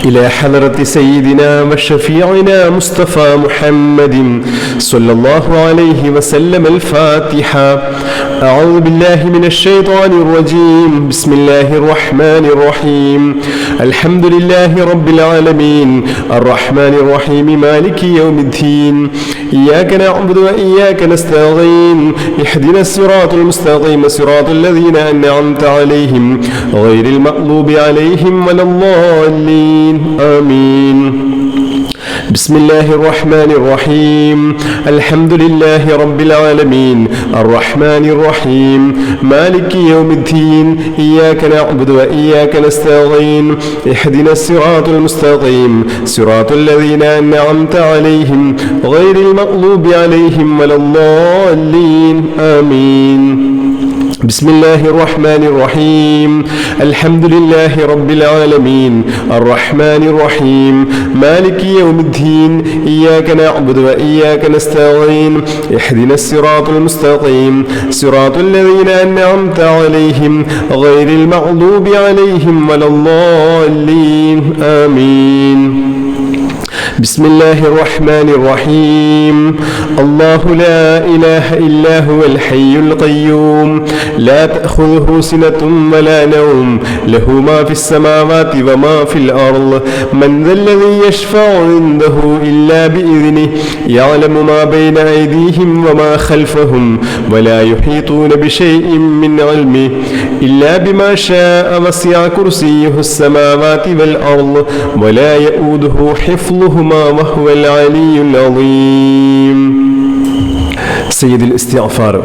إلى حضرة سيدنا وشفيعنا مصطفى محمد صلى الله عليه وسلم. الفاتحة. أعوذ بالله من الشيطان الرجيم. بسم الله الرحمن الرحيم. الحمد لله رب العالمين الرحمن الرحيم مالك يوم الدين. إياك نعبد وإياك نستعين. اهدنا الصراط المستقيم صراط الذين أنعمت عليهم غير المغضوب عليهم ولا الضالين. آمين. بسم الله الرحمن الرحيم. الحمد لله رب العالمين الرحمن الرحيم مالك يوم الدين. إياك نعبد وإياك نستعين. اهدنا الصراط المستقيم صراط الذين أنعمت عليهم غير المغضوب عليهم ولا الضالين. آمين. بسم الله الرحمن الرحيم. الحمد لله رب العالمين الرحمن الرحيم مالك يوم الدين. إياك نعبد وإياك نستعين. اهدنا الصراط المستقيم صراط الذين أنعمت عليهم غير المغضوب عليهم ولا الضالين. آمين. بسم الله الرحمن الرحيم. الله لا إله إلا هو الحي القيوم لا تأخذه سنة ولا نوم له ما في السماوات وما في الأرض. من ذا الذي يشفع عنده إلا بإذنه يعلم ما بين أيديهم وما خلفهم ولا يحيطون بشيء من علمه إلا بما شاء. وسع كرسيه السماوات والأرض ولا يؤوده حفظهما وهو العلي العظيم. سيد الاستغفار.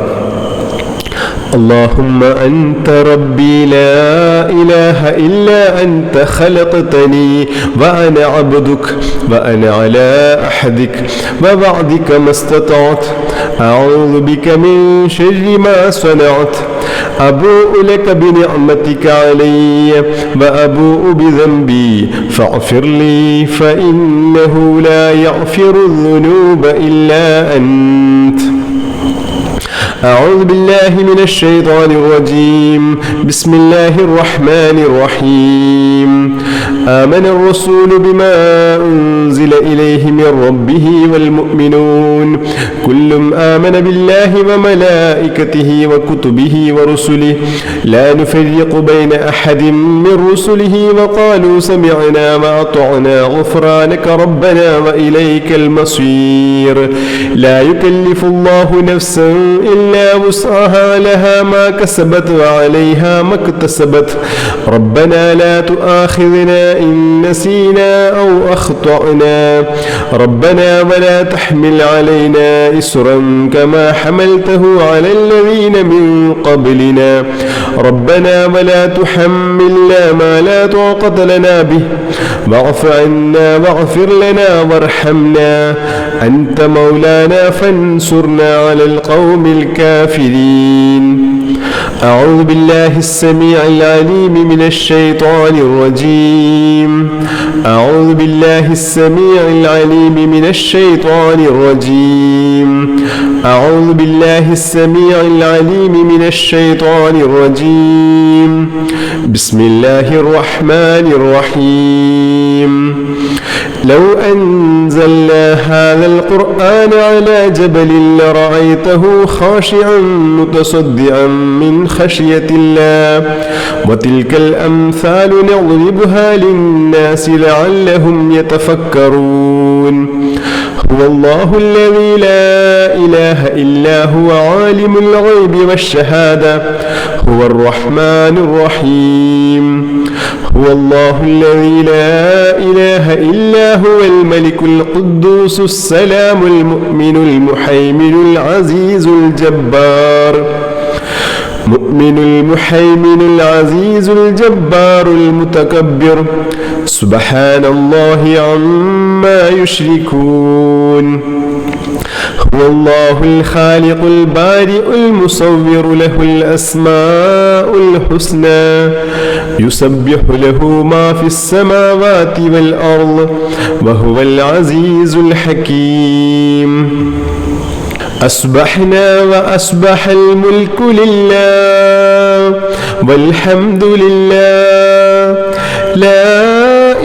اللهم أنت ربي لا إله إلا أنت خلقتني وأنا عبدك وأنا على عهدك ووعدك ما استطعت. أعوذ بك من شر ما صنعت. أبوء لك بنعمتك علي وأبوء بذنبي فاغفر لي فإنه لا يغفر الذنوب إلا أنت. أعوذ بالله من الشيطان الرجيم. بسم الله الرحمن الرحيم. آمن الرسول بما أنزل إليه من ربه والمؤمنون كل آمن بالله وملائكته وكتبه ورسله لا نفرق بين أحد من رسله وقالوا سمعنا وأطعنا غفرانك ربنا وإليك المصير. لا يكلف الله نفسا إلا وسعها لها ما كسبت وعليها ما اكتسبت. ربنا لا تؤاخذنا إن نسينا أو أخطأنا. ربنا ولا تحمل علينا إسرا كما حملته على الذين من قبلنا. ربنا ولا تحملنا ما لا طاقة لنا به واعف عنا واغفر لنا وارحمنا أنت مولانا فانصرنا على القوم الكافرين. أعوذ بالله السميع العليم من الشيطان الرجيم. أعوذ بالله السميع العليم من الشيطان الرجيم. أعوذ بالله السميع العليم من الشيطان الرجيم. بسم الله الرحمن الرحيم. لو أنزلنا هذا القرآن على جبل لرأيته خاشعا متصدعا من خشية الله وتلك الأمثال نضربها للناس لعلهم يتفكرون. هو الله الذي لا إله إلا هو عالم الغيب والشهادة هو الرحمن الرحيم. هو الله الذي لا إله إلا هو الملك القدوس السلام المؤمن المحيمن العزيز الجبار. مؤمن المحيمن العزيز الجبار المتكبر سبحان الله عما يشركون. هو الله الخالق البارئ المصور له الأسماء الحسنى يسبح له ما في السماوات والأرض وهو العزيز الحكيم. أصبحنا وأصبح الملك لله والحمد لله لا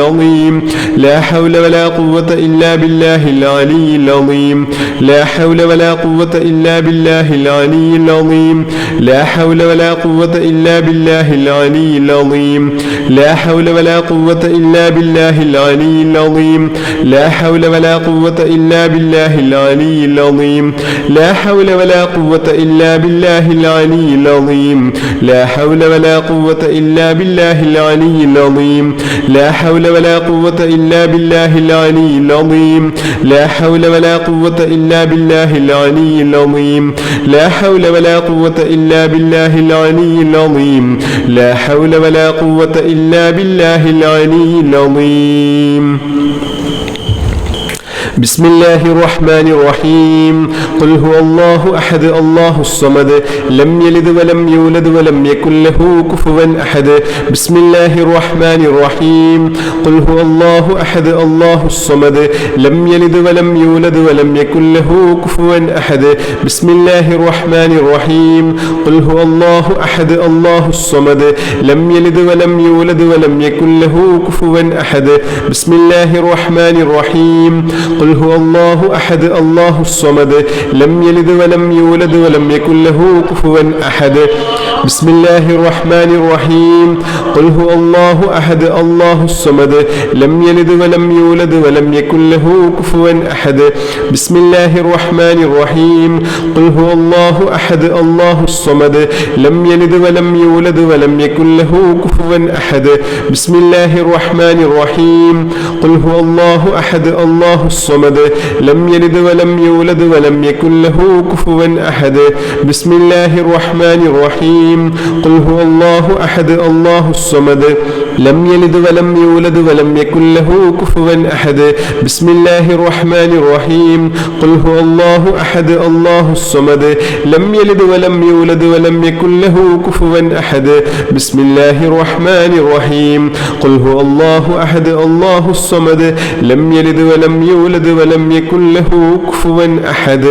العظيم لا حول ولا قوة إلا بالله العلي العظيم لا حول ولا قوة إلا بالله العلي العظيم لا حول ولا قوة إلا بالله العلي العظيم لا حول ولا قوة إلا بالله العلي العظيم لا حول ولا قوة إلا بالله العلي العظيم لا حول ولا قوة إلا بالله العلي العظيم لا حول ولا قوة إلا بالله العلي العظيم لا حول ولا قوة إلا بالله العلي العظيم لا حول ولا قوة إلا بالله العلي العظيم لا حول ولا قوة إلا بالله العلي العظيم لا حول ولا قوة إلا بالله العلي العظيم بسم الله الرحمن الرحيم قل هو الله أحد الله الصمد لم يلد ولم يولد ولم يكن له كفوا أحد بسم الله الرحمن الرحيم قل هو الله أحد الله الصمد لم يلد ولم يولد ولم يكن له كفوا أحد بسم الله الرحمن الرحيم قل هو الله أحد الله الصمد لم يلد ولم يولد ولم يكن له كفوا أحد بسم الله الرحمن الرحيم قل هو الله أحد الله الصمد لم يلد ولم يولد ولم يكن له كفوا أحد بسم الله الرحمن الرحيم قل هو الله أحد الله الصمد لم يلد ولم يولد ولم يكن له كفوا أحد بسم الله الرحمن الرحيم قل هو الله أحد الله الصمد لم يلد ولم يولد ولم يكن له كفوا أحد بسم الله الرحمن الرحيم قل هو الله أحد الله الصمد لم يلد ولم يولد ولم يكن له كفوا أحد بسم الله الرحمن الرحيم قل هو الله أحد الله الصمد لم يلد ولم يولد ولم يكن له كفوا أحد بسم الله الرحمن الرحيم قل هو الله أحد الله الصمد لم يلد ولم يولد ولم يكن له كفوا أحد بسم الله الرحمن الرحيم قل هو الله أحد الله الصمد لم يلد ولم يولد ولم يكن له كفوا أحد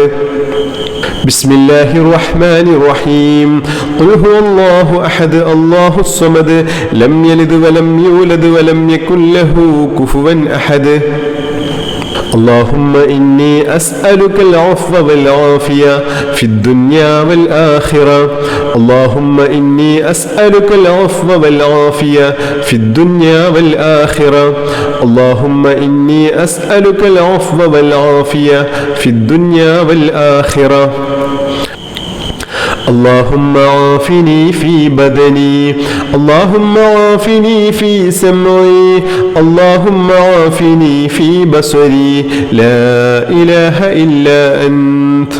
بسم الله الرحمن الرحيم قل هو الله أحد الله الصمد لم يلد ولم يولد ولم يكن له كفوا أحد اللهم إني أسألك العفو والعافية في الدنيا والآخرة اللهم إني أسألك العفو والعافية في الدنيا والآخرة اللهم إني أسألك العفو والعافية في الدنيا والآخرة اللهم عافني في بدني اللهم عافني في سمعي اللهم عافني في بصري لا إله إلا أنت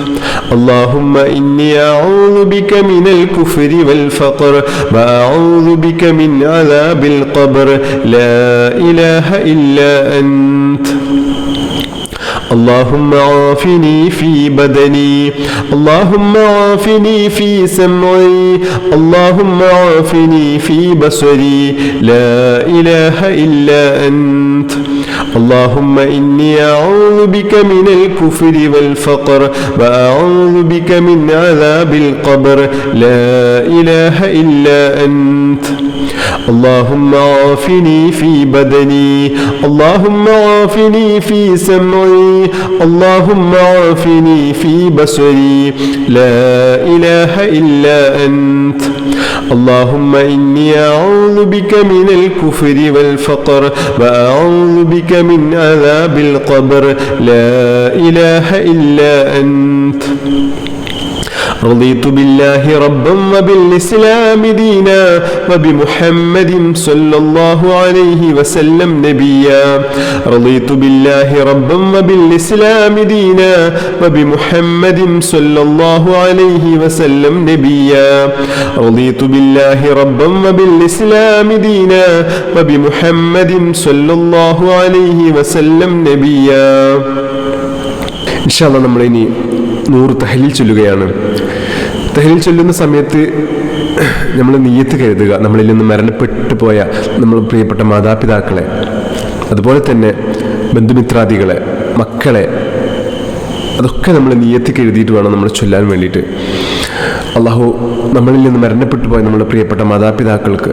اللهم إني أعوذ بك من الكفر والفقر وأعوذ بك من عذاب القبر لا إله إلا أنت اللهم عافني في بدني اللهم عافني في سمعي اللهم عافني في بصري لا إله إلا أنت اللهم إني أعوذ بك من الكفر والفقر وأعوذ بك من عذاب القبر لا إله إلا أنت اللهم عافني في بدني اللهم عافني في سمعي اللهم عافني في بصري لا إله إلا أنت اللهم إني أعوذ بك من الكفر والفقر وأعوذ بك من عذاب القبر لا إله إلا أنت رضيت بالله ربا وبالإسلام دينا وبمحمد صلى الله عليه وسلم نبيا رضيت بالله ربا وبالإسلام دينا وبمحمد صلى الله عليه وسلم نبيا رضيت بالله ربا وبالإسلام دينا وبمحمد صلى الله عليه وسلم نبيا إن شاء الله നമ്മളിനി 100 തഹ്ലീൽ ചൊല്ലുകയാണ്. തഹ്ലീൽ ചൊല്ലുന്ന സമയത്ത് നമ്മൾ നിയ്യത്ത് കരുതുക, നമ്മളിൽ നിന്ന് മരണപ്പെട്ടു പോയ നമ്മൾ പ്രിയപ്പെട്ട മാതാപിതാക്കളെ, അതുപോലെ തന്നെ ബന്ധുമിത്രാദികളെ, മക്കളെ, അതൊക്കെ നമ്മൾ നിയ്യത്ത് കരുതിയിട്ട് വേണം നമ്മൾ ചൊല്ലാൻ വേണ്ടിയിട്ട്. അള്ളാഹു നമ്മളിൽ നിന്ന് മരണപ്പെട്ടു പോയ നമ്മുടെ പ്രിയപ്പെട്ട മാതാപിതാക്കൾക്ക്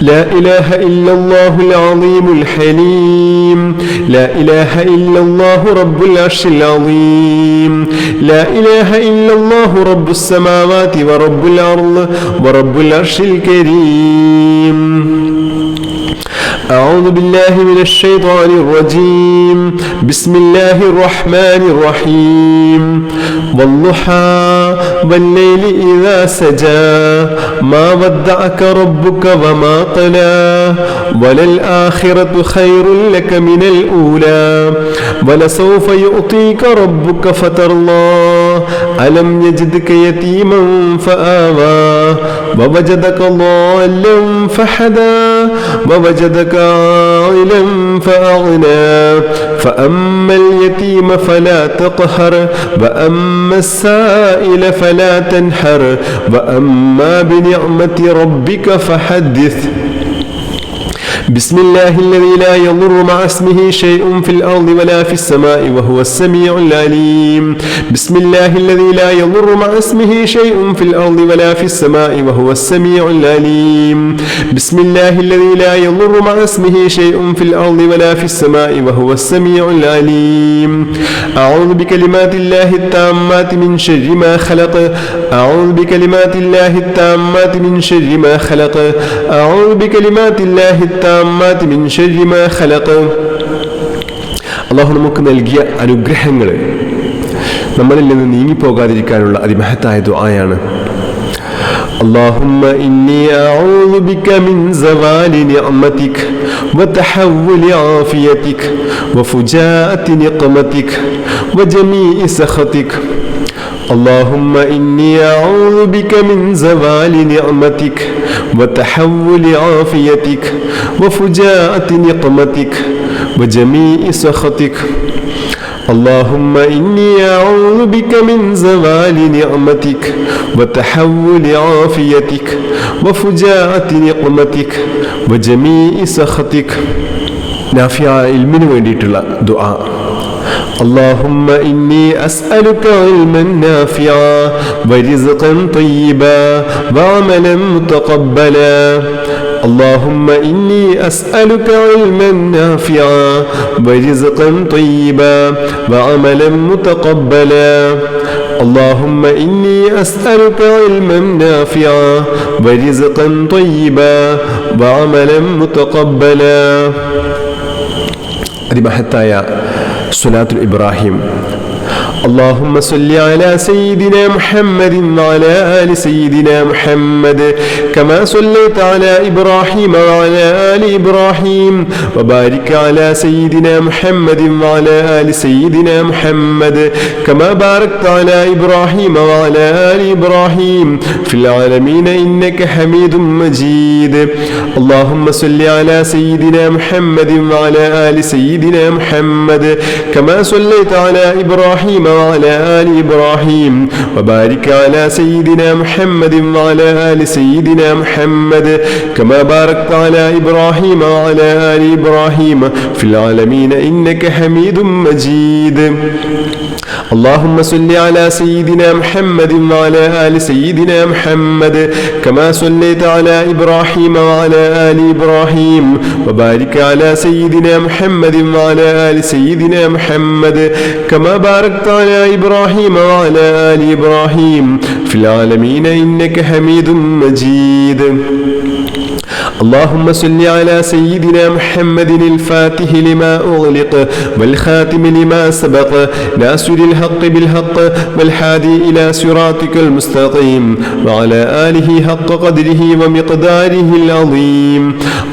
لا إله إلا الله العظيم الحليم لا إله إلا الله رب العرش العظيم لا إله إلا الله رب السماوات ورب الأرض ورب العرش الكريم أعوذ بالله من الشيطان الرجيم بسم الله الرحمن الرحيم والضحى والليل إذا سجى ما ودعك ربك وما قلى وللآخرة خير لك من الأولى ولسوف يعطيك ربك فترضى ألم يجدك يتيما فآوى ووجدك ضالا فهدى ووجدك عائلا فأغنى فأما اليتيم فلا تقهر وأما السائل فلا تنحر وأما بنعمة ربك فحدث بسم الله الذي لا يضر مع اسمه شيء في الأرض ولا في السماء وهو السميع العليم بسم الله الذي لا يضر مع اسمه شيء في الأرض ولا في السماء وهو السميع العليم بسم الله الذي لا يضر مع اسمه شيء في الأرض ولا في السماء وهو السميع العليم أعوذ بكلمات الله التامات من شر ما خلق أعوذ بكلمات الله التامات من شر ما خلق أعوذ بكلمات الله التامات من شر ما خلق അല്ലാഹു നമുക്ക് നൽകിയ അനുഗ്രഹങ്ങൾ നമ്മളിൽ നിന്ന് നീങ്ങിപ്പോകാതിരിക്കാനുള്ള അതിമഹത്തായ ദുആയാണ്. اللهم إني أعوذ بك من زوال نعمتك وتحول عافيتك وفجاءة نقمتك وجميع سخطك. اللهم إني أعوذ بك من زوال نعمتك وتحول عافيتك وفجاءة نقمتك وجميع سخطك. اللهم إني أعوذ بك من زوال نعمتك وتحول عافيتك وفجاءة نقمتك وجميع سخطك. നാഫിയ ഇൽമിന് വേണ്ടിയിട്ടുള്ള ദുആ. اللهم إني أسألك علما نافعا ورزقا طيبا وعملا متقبلا. اللهم إني أسألك علما نافعا ورزقا طيبا وعملا متقبلا. اللهم إني أسألك علما نافعا ورزقا طيبا وعملا متقبلا. അതിമഹത്തായ സ്വലാത്തുൽ ഇബ്രാഹിം. اللهم صل على سيدنا محمد وعلى آل سيدنا محمد كما صليت على إبراهيم وعلى آل إبراهيم وبارك على سيدنا محمد وعلى آل سيدنا محمد كما باركت على إبراهيم وعلى آل إبراهيم في العالمين إنك حميد مجيد. اللهم صل على سيدنا محمد وعلى آل سيدنا محمد كما صليت على إبراهيم وعلى آل إبراهيم وبارك على سيدنا محمد وعلى آل سيدنا محمد كما باركت على إبراهيم وعلى آل إبراهيم في العالمين إنك حميد مجيد. اللهم صل على سيدنا محمد وعلى آل سيدنا محمد كما صليت على إبراهيم وعلى آل إبراهيم وبارك على سيدنا محمد وعلى آل سيدنا محمد كما باركت على إبراهيم وعلى آل إبراهيم في العالمين إنك حميد مجيد. اللهم صل على سيدنا محمد الفاتح لما أغلق والخاتم لما سبق ناصر الحق بالحق والهادي إلى صراطك المستقيم وعلى آله حق قدره ومقداره العظيم.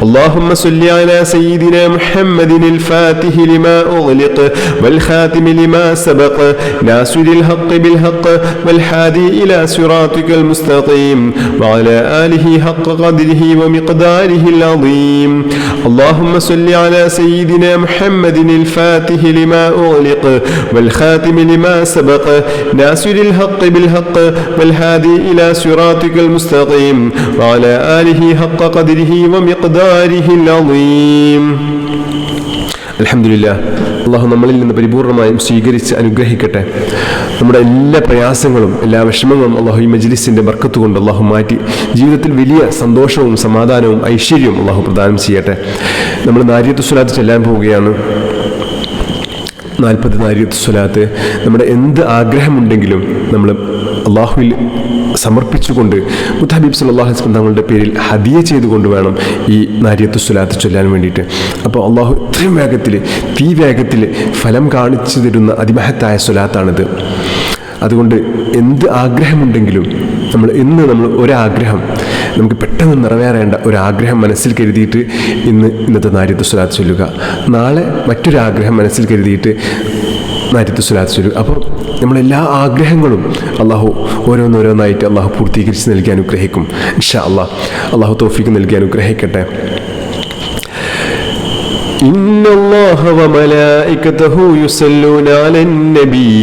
اللهم صل على سيدنا محمد الفاتح لما أغلق والخاتم لما سبق ناصر الحق بالحق والهادي إلى صراطك المستقيم وعلى آله حق قدره ومقداره العظيم. اللهم صل على سيدنا محمد الفاتح لما أغلق والخاتم لما سبق ناصر الحق بالحق والهادي إلى صراطك المستقيم وعلى آله حق قدره ومقداره العظيم. الحمد لله. അള്ളാഹു നമ്മളിൽ നിന്ന് പരിപൂർണമായും സ്വീകരിച്ച് അനുഗ്രഹിക്കട്ടെ. നമ്മുടെ എല്ലാ പ്രയാസങ്ങളും എല്ലാ വിഷമങ്ങളും അള്ളാഹു ഈ മജ്ലിസിൻ്റെ ബർക്കത്ത് കൊണ്ട് അള്ളാഹു മാറ്റി ജീവിതത്തിൽ വലിയ സന്തോഷവും സമാധാനവും ഐശ്വര്യവും അള്ളാഹു പ്രദാനം ചെയ്യട്ടെ. നമ്മൾ നാരിയത്തു സ്വലാത്ത് ചെല്ലാൻ പോവുകയാണ്. 40 നാരിയത്തു സ്വലാത്ത്. നമ്മുടെ എന്ത് ആഗ്രഹമുണ്ടെങ്കിലും നമ്മൾ അള്ളാഹുവിൽ സമർപ്പിച്ചുകൊണ്ട് മുത്തഹബീബ് സല്ലല്ലാഹു അലൈഹി വസല്ലം തങ്ങളുടെ പേരിൽ ഹദിയ ചെയ്തുകൊണ്ട് വേണം ഈ നാരിയത്തു സ്വലാത്ത് ചൊല്ലാൻ വേണ്ടിയിട്ട്. അപ്പോൾ അള്ളാഹു ഇത്രയും വേഗത്തിൽ വേഗത്തിൽ ഫലം കാണിച്ചു തരുന്ന അതിമഹത്തായ സ്വലാത്താണിത്. അതുകൊണ്ട് എന്ത് ആഗ്രഹമുണ്ടെങ്കിലും നമ്മൾ ഒരാഗ്രഹം നമുക്ക് പെട്ടെന്ന് നിറവേറേണ്ട ഒരാഗ്രഹം മനസ്സിൽ കരുതിയിട്ട് ഇന്നത്തെ നാരിയത്തു സ്വലാത്ത് ചൊല്ലുക. നാളെ മറ്റൊരാഗ്രഹം മനസ്സിൽ കരുതിയിട്ട് നാരിയത്തു സ്വലാത്ത് ചൊല്ലുക. അപ്പോൾ നമ്മളെല്ലാ ആഗ്രഹങ്ങളും അള്ളാഹു ഓരോന്നോരോന്നായിട്ട് അള്ളാഹു പൂർത്തീകരിച്ച് നൽകി അനുഗ്രഹിക്കും. ഇൻഷാ അള്ളാഹു തൗഫീഖ് നൽകി അനുഗ്രഹിക്കട്ടെ. إن الله وملائكته يصلون على النبي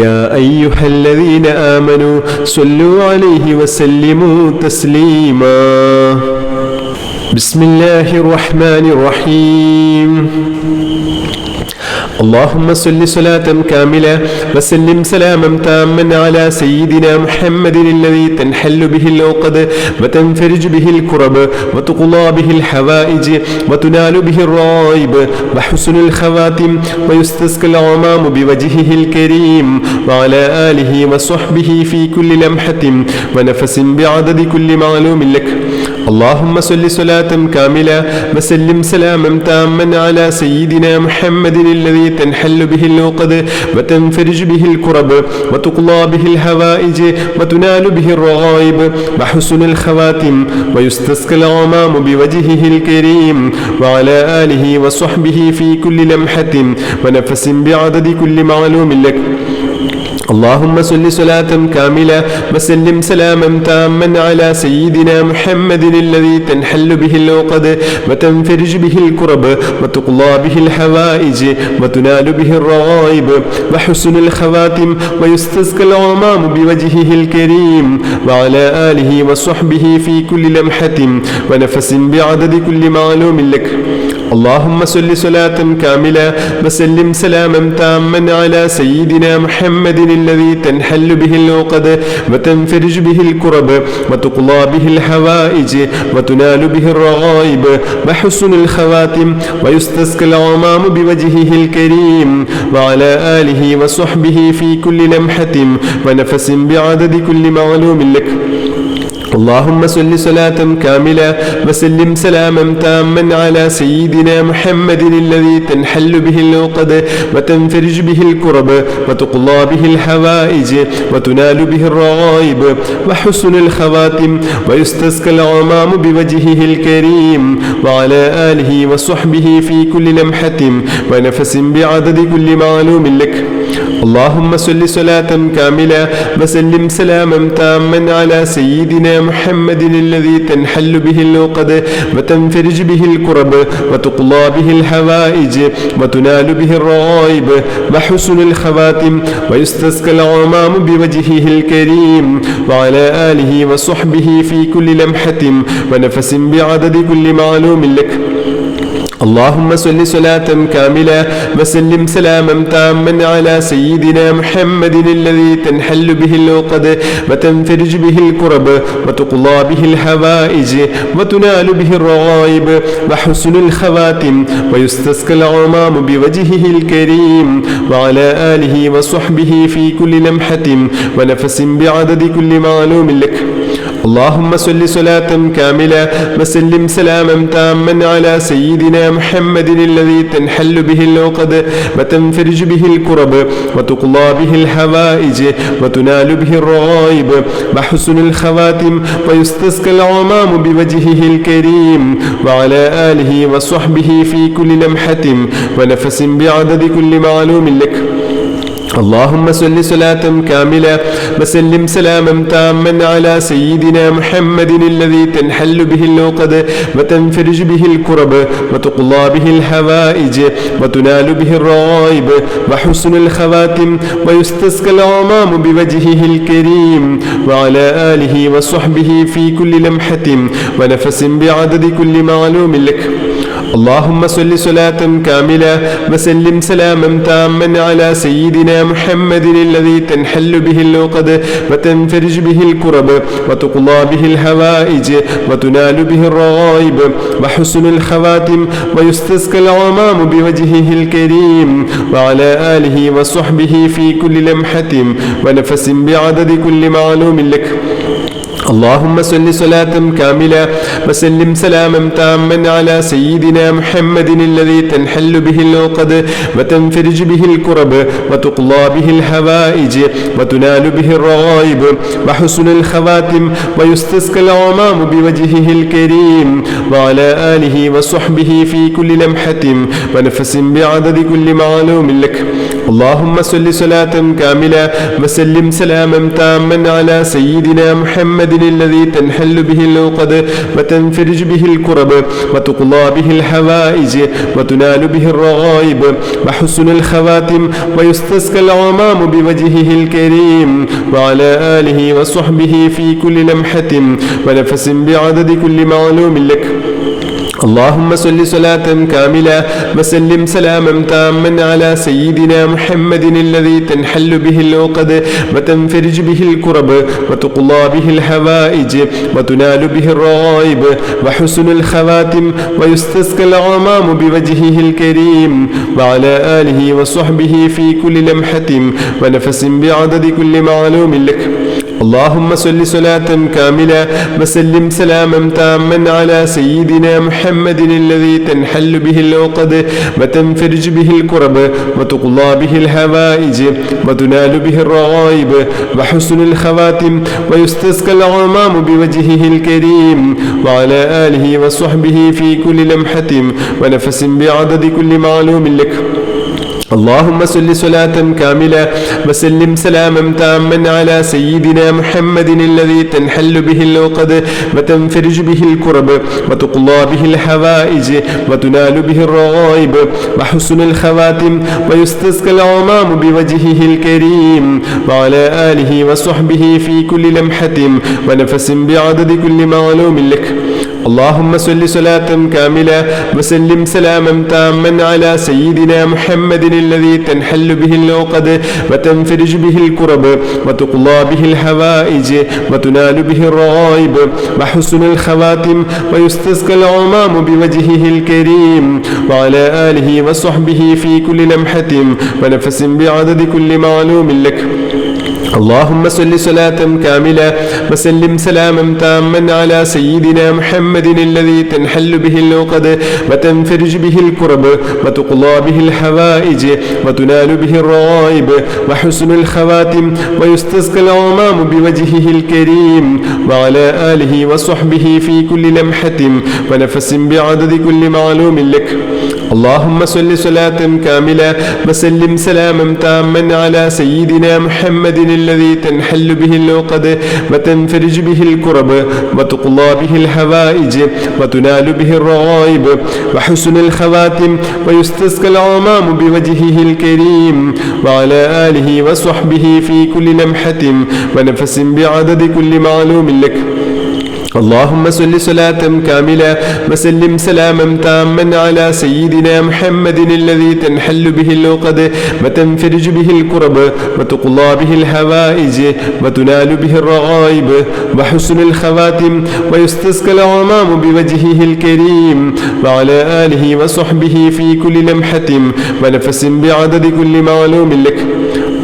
يا أيها الذين آمنوا صلوا عليه وسلموا تسليما بسم الله الرحمن الرحيم اللهم صل صلاة كاملة وسلم سلاما تاما على سيدنا محمد الذي تنحل به العقد وتنفرج به الكرب وتقضى به الحوائج وتنال به الرغائب وحسن الخواتم ويستسقى الغمام بوجهه الكريم وعلى آله وصحبه في كل لمحة ونفس بعدد كل معلوم لك اللهم صل صلاة كاملة وسلم سلاما تاما على سيدنا محمد الذي تنحل به العقد وتنفرج به الكرب وتقضى به الحوائج وتنال به الرغائب وحسن الخواتم ويستسقى الغمام بوجهه الكريم وعلى آله وصحبه في كل لمحة ونفس بعدد كل معلوم لك اللهم صل صلاة كاملة وسلم سلاما تاما على سيدنا محمد الذي تنحل به العقد وتنفرج به الكرب وتقضى به الحوائج وتنال به الرغائب وحسن الخواتم ويستسقى الغمام بوجهه الكريم وعلى آله وصحبه في كل لمحة ونفس بعدد كل معلوم لك اللهم صل صلاة كاملة وسلم سلاما تاما على سيدنا محمد الذي تنحل به العقد وتنفرج به الكرب وتقضى به الحوائج وتنال به الرغائب وحسن الخواتم ويستسقى الغمام بوجهه الكريم وعلى آله وصحبه في كل لمحة ونفس بعدد كل معلوم لك اللهم صل صلاة كاملة وسلم سلاما تاما على سيدنا محمد الذي تنحل به العقد وتنفرج به الكرب وتقضى به الحوائج وتنال به الرغائب وحسن الخواتم ويستسقى الغمام بوجهه الكريم وعلى آله وصحبه في كل لمحة ونفس بعدد كل معلوم لك اللهم صل صلاة كاملة وسلم سلاما تاما على سيدنا محمد الذي تنحل به العقد وتنفرج به الكرب وتقضى به الحوائج وتنال به الرغائب وحسن الخواتم ويستسقى الغمام بوجهه الكريم وعلى آله وصحبه في كل لمحة ونفس بعدد كل معلوم لك اللهم صل صلاة كاملة وسلم سلاما تاما على سيدنا محمد الذي تنحل به العقد وتنفرج به الكرب وتقضى به الحوائج وتنال به الرغائب وحسن الخواتم ويستسقى الغمام بوجهه الكريم وعلى آله وصحبه في كل لمحة ونفس بعدد كل معلوم لك اللهم صل صلاة كاملة وسلم سلاما تاما على سيدنا محمد الذي تنحل به العقد وتنفرج به الكرب وتقضى به الحوائج وتنال به الرغائب وحسن الخواتم ويستسقى الغمام بوجهه الكريم وعلى آله وصحبه في كل لمحة ونفس بعدد كل معلوم لك اللهم صل صلاة كاملة وسلم سلاما تاما على سيدنا محمد الذي تنحل به العقد وتنفرج به الكرب وتقضى به الحوائج وتنال به الرغائب وحسن الخواتم ويستسقى الغمام بوجهه الكريم وعلى آله وصحبه في كل لمحة ونفس بعدد كل معلوم لك اللهم صل صلاة كاملة وسلم سلاما تاما على سيدنا محمد الذي تنحل به العقد وتنفرج به الكرب وتقضى به الحوائج وتنال به الرغائب وحسن الخواتم ويستسقى الغمام بوجهه الكريم وعلى آله وصحبه في كل لمحة ونفس بعدد كل معلوم لك. اللهم صل صلاة كاملة وسلم سلاما تاما على سيدنا محمد الذي تنحل به العقد وتنفرج به الكرب وتقضى به الحوائج وتنال به الرغائب وحسن الخواتم ويستسقى الغمام بوجهه الكريم وعلى آله وصحبه في كل لمحة ونفس بعدد كل معلوم لك. اللهم صل صلاة كاملة وسلم سلاما تاما على سيدنا محمد الذي تنحل به العقد وتنفرج به الكرب وتقضى به الحوائج وتنال به الرغائب وحسن الخواتم ويستسقى الغمام بوجهه الكريم وعلى آله وصحبه في كل لمحة ونفس بعدد كل معلوم لك. اللهم صل صلاة كاملة وسلم سلاما تاما على سيدنا محمد الذي تنحل به العقد وتنفرج به الكرب وتقضى به الحوائج وتنال به الرغائب وحسن الخواتم ويستسقى الغمام بوجهه الكريم وعلى آله وصحبه في كل لمحة ونفس بعدد كل معلوم لك. اللهم صل صلاة كاملة وسلم سلاما تاما على سيدنا محمد الذي تنحل به العقد وتنفرج به الكرب وتقضى به الحوائج وتنال به الرغائب وحسن الخواتم ويستسقى الغمام بوجهه الكريم وعلى آله وصحبه في كل لمحة ونفس بعدد كل معلوم لك. اللهم صل صلاة كاملة وسلم سلاما تاما على سيدنا محمد الذي تنحل به العقد وتنفرج به الكرب وتقضى به الحوائج وتنال به الرغائب وحسن الخواتم ويستسقى الغمام بوجهه الكريم وعلى آله وصحبه في كل لمحة ونفس بعدد كل معلوم لك. اللهم صل صلاة كاملة وسلم سلاما تاما على سيدنا محمد الذي تنحل به العقد وتنفرج به الكرب وتقضى به الحوائج وتنال به الرغائب وحسن الخواتم ويستسقى الغمام بوجهه الكريم وعلى آله وصحبه في كل لمحة ونفس بعدد كل معلوم لك. اللهم صل صلاة كاملة وسلم سلاما تاما على سيدنا محمد الذي تنحل به العقد وتنفرج به الكرب وتقضى به الحوائج وتنال به الرغائب وحسن الخواتم ويستسقى الغمام بوجهه الكريم وعلى آله وصحبه في كل لمحة ونفس بعدد كل معلوم لك. اللهم صل صلاة كاملة وسلم سلاما تاما على سيدنا محمد الذي تنحل به العقد وتنفرج به الكرب وتقضى به الحوائج وتنال به الرغائب وحسن الخواتم ويستسقى الغمام بوجهه الكريم وعلى آله وصحبه في كل لمحة ونفس بعدد كل معلوم لك. اللهم صل صلاة كاملة وسلم سلاما تاما على سيدنا محمد الذي تنحل به العقد وتنفرج به الكرب وتقضى به الحوائج وتنال به الرغائب وحسن الخواتم ويستسقى الغمام بوجهه الكريم وعلى آله وصحبه في كل لمحة ونفس بعدد كل معلوم لك.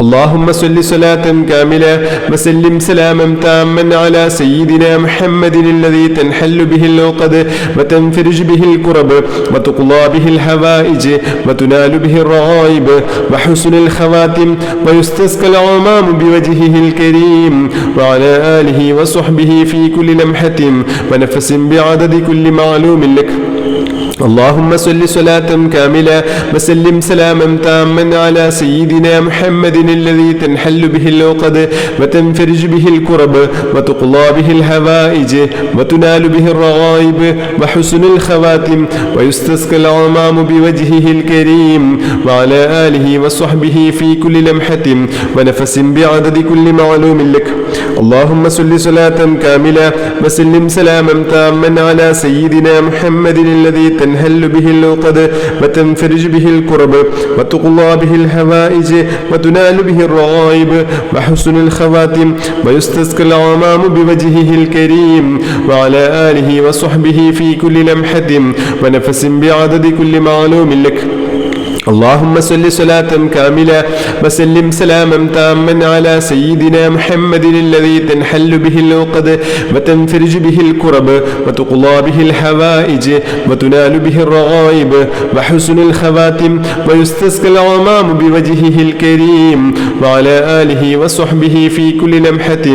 اللهم صل صلاة كاملة وسلم سلاما تاما على سيدنا محمد الذي تنحل به العقد وتنفرج به الكرب وتقضى به الحوائج وتنال به الرغائب وحسن الخواتم ويستسقى الغمام بوجهه الكريم وعلى آله وصحبه في كل لمحة ونفس بعدد كل معلوم لك. اللهم صل صلاة كاملة وسلم سلاما تاما على سيدنا محمد الذي تنحل به العقد وتنفرج به الكرب وتقضى به الحوائج وتنال به الرغائب وحسن الخواتم ويستسقى الغمام بوجهه الكريم وعلى آله وصحبه في كل لمحة ونفس بعدد كل معلوم لك. اللهم صل صلاة كاملة وسلم سلاما تاما على سيدنا محمد الذي تنحل به العقد وتنفرج به الكرب وتقضى به الحوائج وتنال به الرغائب وحسن الخواتم ويستسقى الغمام بوجهه الكريم وعلى آله وصحبه في كل لمحة ونفس بعدد كل معلوم لك. اللهم صل صلاة كاملة وسلم سلاما تاما على سيدنا محمد الذي تنحل به العقد وتنفرج به الكرب وتقضى به الحوائج وتنال به الرغائب وحسن الخواتم ويستسقى الغمام بوجهه الكريم وعلى آله وصحبه في كل لمحة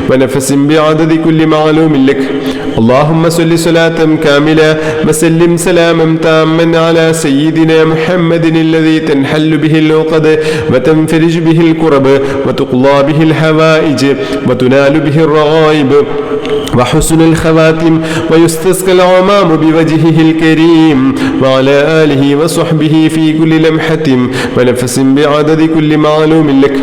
ونفس بعدد كل معلوم لك. اللهم صل صلاة كاملة وسلم سلاما تاما على سيدنا محمد الذي تنحل به العقد وتنفرج به الكرب وتقضى به الحوائج وتنال به الرغائب وحسن الخواتم ويستسقى الغمام بوجهه الكريم وعلى آله وصحبه في كل لمحة ونفس بعدد كل معلوم لك.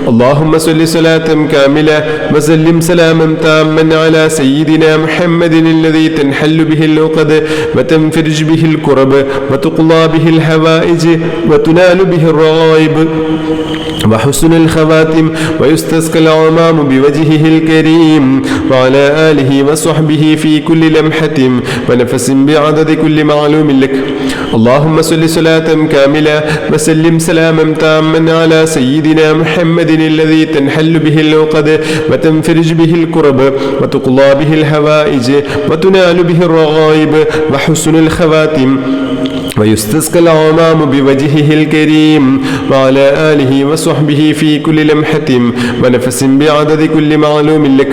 اللهم صل صلاة كاملة وسلم سلاما تاما على سيدنا محمد الذي تنحل به العقد وتنفرج به الكرب وتقضى به الحوائج وتنال به الرغائب وحسن الخواتم ويستسقى الغمام بوجهه الكريم وعلى آله وصحبه في كل لمحة ونفس بعدد كل معلوم لك. اللهم صل صلاة كاملة وسلم سلاما تاما على سيدنا محمد الذي تنحل به العقد وتنفرج به الكرب وتقضى به الحوائج وتنال به الرغائب وحسن الخواتم ويستسقى الغمام بوجهه الكريم وعلى آله وصحبه في كل لمحة ونفس بعدد كل معلوم لك.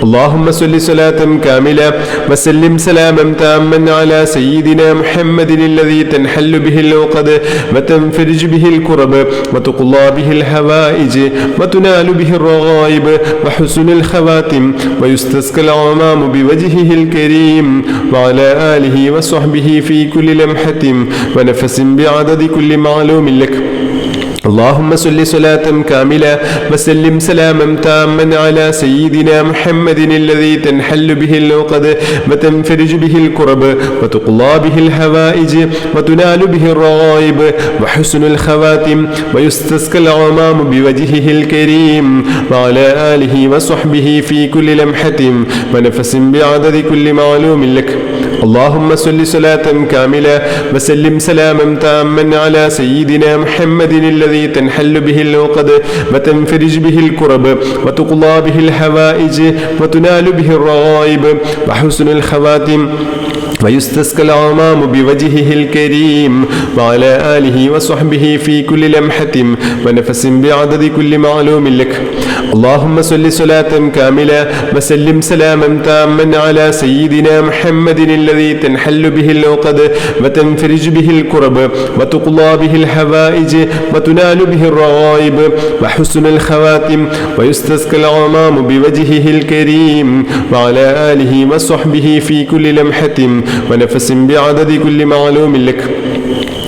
اللهم صل صلاة كاملة وسلم سلاما تاما على سيدنا محمد الذي تنحل به العقد وتنفرج به الكرب وتقضى به الحوائج وتنال به الرغائب وحسن الخواتم ويستسقى الغمام بوجهه الكريم وعلى آله وصحبه في كل لمحة ونفس بعدد كل معلوم لك. اللهم صل صلاة كاملة وسلم سلاما تاما على سيدنا محمد الذي تنحل به العقد وتنفرج به الكرب وتقضى به الحوائج وتنال به الرغائب وحسن الخواتم ويستسقى الغمام بوجهه الكريم وعلى آله وصحبه في كل لمحة ونفس بعدد كل معلوم لك. اللهم صل صلاة كاملة وسلم سلاما تاما على سيدنا محمد الذي تنحل به العقد وتنفرج به الكرب وتقضى به الحوائج وتنال به الرغائب وحسن الخواتم ويستسقى الغمام بوجهه الكريم وعلى آله وصحبه في كل لمحة ونفس بعدد كل معلوم لك. اللهم صل صلاة كاملة وسلم سلاما تاما على سيدنا محمد الذي تنحل به العقد وتنفرج به الكرب وتقضى به الحوائج وتنال به الرغائب وحسن الخواتم ويستسقى الغمام بوجهه الكريم وعلى آله وصحبه في كل لمحة ونفس بعدد كل معلوم لك.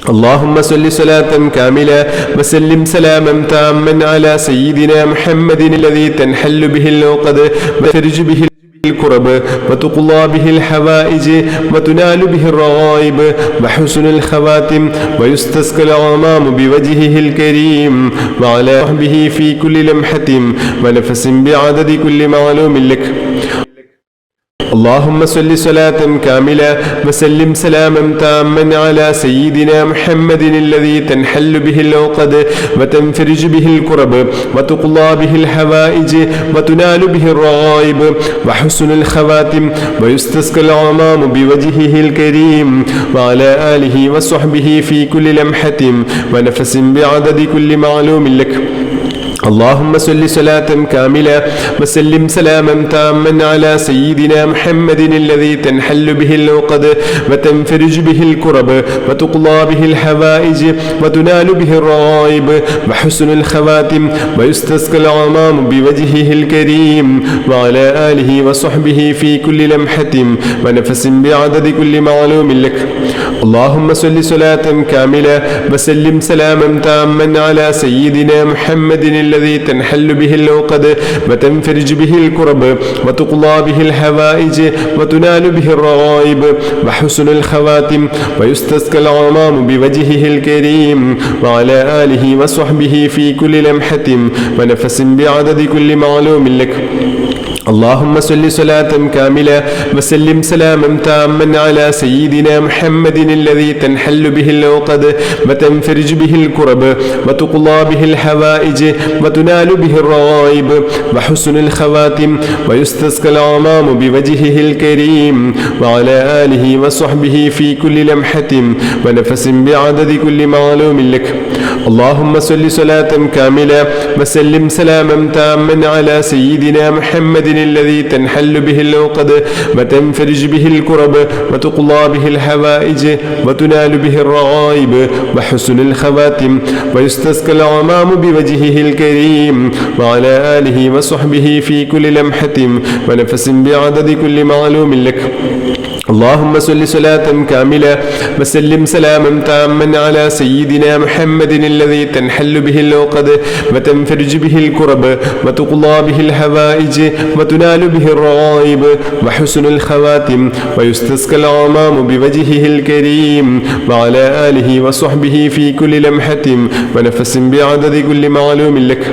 اللهم صل صلاة كاملة وسلم سلاما تاما على سيدنا محمد الذي تنحل به العقد وتنفرج به الكرب وتقضى به الحوائج وتنال به الرغائب وحسن الخواتم ويستسقى الغمام بوجهه الكريم وعلى صحبه في كل لمحة ونفس بعدد كل معلوم لك. اللهم صل صلاة كاملة وسلم سلاما تاما على سيدنا محمد الذي تنحل به العقد وتنفرج به الكرب وتقضى به الحوائج وتنال به الرغائب وحسن الخواتم ويستسقى الغمام بوجهه الكريم وعلى آله وصحبه في كل لمحة ونفس بعدد كل معلوم لك. اللهم صل صلاة كاملة وسلم سلاما تاما على سيدنا محمد الذي تنحل به العقد وتنفرج به الكرب وتقضى به الحوائج وتنال به الرغائب وحسن الخواتم ويستسقى الغمام بوجهه الكريم وعلى آله وصحبه في كل لمحة ونفس بعدد كل معلوم لك. اللهم صل صلاة كاملة وسلم سلاما تاما على سيدنا محمد الذي تنحل به العقد وتنفرج به الكرب وتقضى به الحوائج وتنال به الرغائب وحسن الخواتم ويستسقى الغمام بوجهه الكريم وعلى آله وصحبه في كل لمحة ونفس بعدد كل معلوم لك. اللهم صل صلاة كاملة وسلم سلاما تاما على سيدنا محمد الذي تنحل به العقد وتنفرج به الكرب وتقضى به الحوائج وتنال به الرغائب وحسن الخواتم ويستسقى الغمام بوجهه الكريم وعلى آله وصحبه في كل لمحة ونفس بعدد كل معلوم لك. اللهم صل صلاة كاملة وسلم سلاما تاما على سيدنا محمد الذي تنحل به العقد وتنفرج به الكرب وتقضى به الحوائج وتنال به الرغائب وحسن الخواتم ويستسقى الغمام بوجهه الكريم وعلى آله وصحبه في كل لمحة ونفس بعدد كل معلوم لك. اللهم صل صلاة كاملة وسلم سلاما تاما على سيدنا محمد الذي تنحل به العقد وتنفرج به الكرب وتقضى به الحوائج وتنال به الرغائب وحسن الخواتم ويستسقى الغمام بوجهه الكريم وعلى آله وصحبه في كل لمحة ونفس بعدد كل معلوم لك.